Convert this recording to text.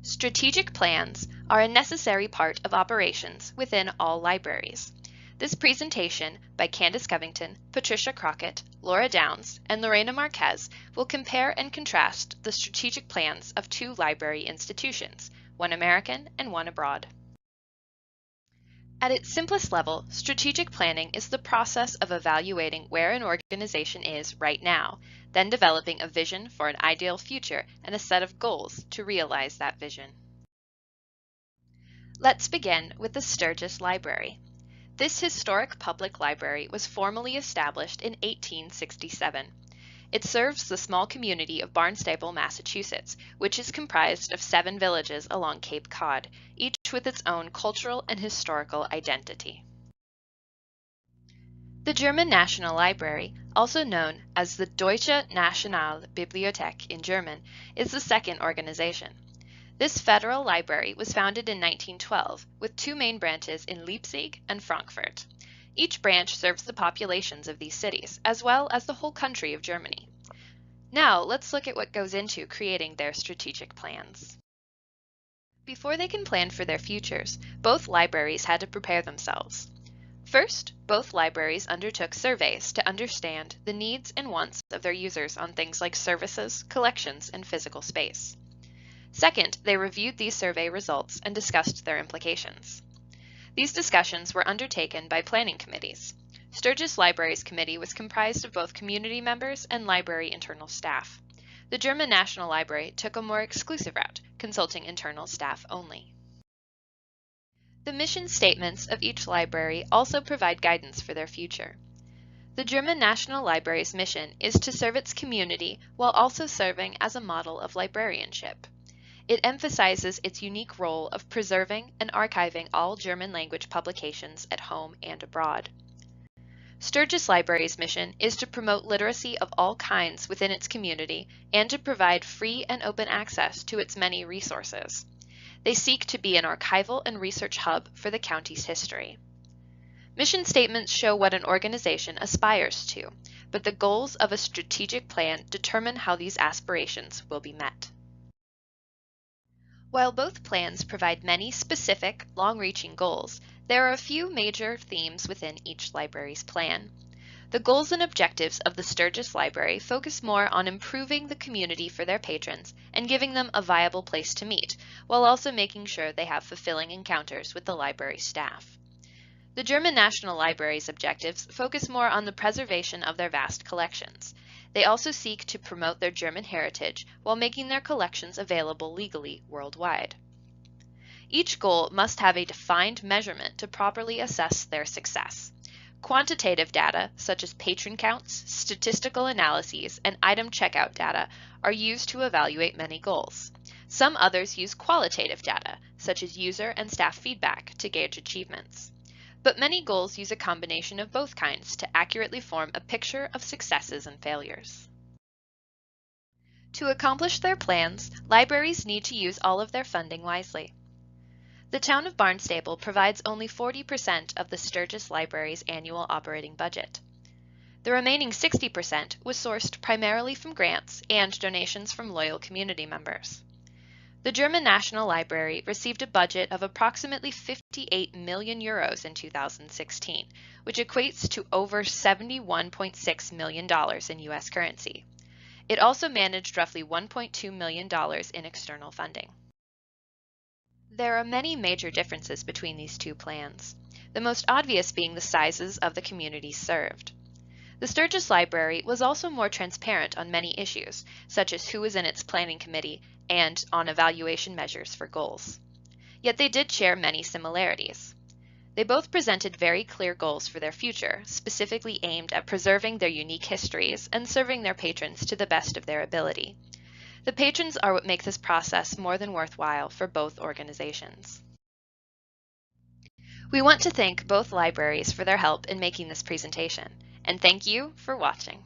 Strategic plans are a necessary part of operations within all libraries. This presentation by Candice Covington, Patricia Crockett, Laura Downs, and Lorena Marquez will compare and contrast the strategic plans of two library institutions, one American and one abroad. At its simplest level, strategic planning is the process of evaluating where an organization is right now, then developing a vision for an ideal future and a set of goals to realize that vision. Let's begin with the Sturgis Library. This historic public library was formally established in 1867. It serves the small community of Barnstable, Massachusetts, which is comprised of 7 villages along Cape Cod, each with its own cultural and historical identity. The German National Library, also known as the Deutsche Nationalbibliothek in German, is the second organization. This federal library was founded in 1912 with 2 main branches in Leipzig and Frankfurt. Each branch serves the populations of these cities, as well as the whole country of Germany. Now let's look at what goes into creating their strategic plans. Before they can plan for their futures, both libraries had to prepare themselves. First, both libraries undertook surveys to understand the needs and wants of their users on things like services, collections, and physical space. Second, they reviewed these survey results and discussed their implications. These discussions were undertaken by planning committees. Sturgis Libraries Committee was comprised of both community members and library internal staff. The German National Library took a more exclusive route, consulting internal staff only. The mission statements of each library also provide guidance for their future. The German National Library's mission is to serve its community while also serving as a model of librarianship. It emphasizes its unique role of preserving and archiving all German language publications at home and abroad. Sturgis Library's mission is to promote literacy of all kinds within its community and to provide free and open access to its many resources. They seek to be an archival and research hub for the county's history. Mission statements show what an organization aspires to, but the goals of a strategic plan determine how these aspirations will be met. While both plans provide many specific, long-reaching goals, there are a few major themes within each library's plan. The goals and objectives of the Sturgis Library focus more on improving the community for their patrons and giving them a viable place to meet, while also making sure they have fulfilling encounters with the library staff. The German National Library's objectives focus more on the preservation of their vast collections. They also seek to promote their German heritage while making their collections available legally worldwide. Each goal must have a defined measurement to properly assess their success. Quantitative data, such as patron counts, statistical analyses, and item checkout data, are used to evaluate many goals. Some others use qualitative data, such as user and staff feedback, to gauge achievements. But many goals use a combination of both kinds to accurately form a picture of successes and failures. To accomplish their plans, libraries need to use all of their funding wisely. The town of Barnstable provides only 40% of the Sturgis Library's annual operating budget. The remaining 60% was sourced primarily from grants and donations from loyal community members. The German National Library received a budget of approximately 58 million euros in 2016, which equates to over $71.6 million in U.S. currency. It also managed roughly $1.2 million in external funding. There are many major differences between these two plans, the most obvious being the sizes of the communities served. The Sturgis Library was also more transparent on many issues, such as who was in its planning committee and on evaluation measures for goals. Yet they did share many similarities. They both presented very clear goals for their future, specifically aimed at preserving their unique histories and serving their patrons to the best of their ability. The patrons are what make this process more than worthwhile for both organizations. We want to thank both libraries for their help in making this presentation, and thank you for watching.